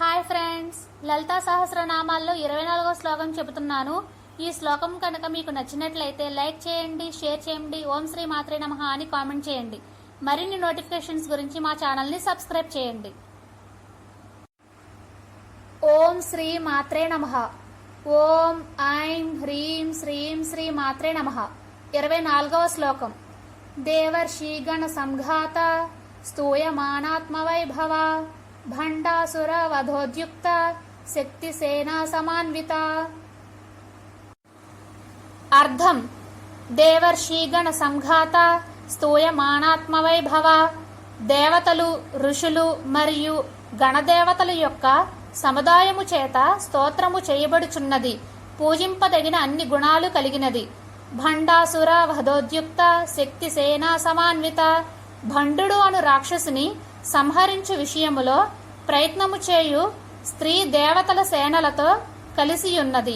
Hi friends, Lalitha సహస్రనామాల్లో 24వ శ్లోకం చెబుతున్నాను. ఈ శ్లోకం కనుక మీకు నచ్చినట్లయితే లైక్ చేయండి, షేర్ చేయండి, ఓం శ్రీ మాత్రే నమః అని కామెంట్ చేయండి. మరిన్ని నోటిఫికేషన్స్ గురించి మా ఛానల్ని సబ్స్క్రైబ్ చేయండి. ఓం శ్రీ మాత్రే నమః. ఓం ఐం హ్రీం శ్రీం శ్రీ మాత్రే నమః. 24వ శ్లోకం. దేవర్షి గణ సంఘాత స్తూయమానాత్మవైభవ భండాసుర వధోద్యుక్త శక్తి సేనా సమాన్విత. అర్థం: దేవర్షి గణ సంఘాత స్తూయమానాత్మవైభవ. దేవతలు, ఋషులు మరియు గణదేవతల యొక్క సముదాయము చేత స్తోత్రము చేయబడుచున్నది. పూజింపదగిన అన్ని గుణాలు కలిగినది. భండాసుర వధోద్యుక్త శక్తి సేనా సమాన్విత. భండు అను రాక్షసుని సంహరించు విషయములో ప్రయత్నము చేయు స్త్రీ దేవతల సేనలతో కలిసియున్నది.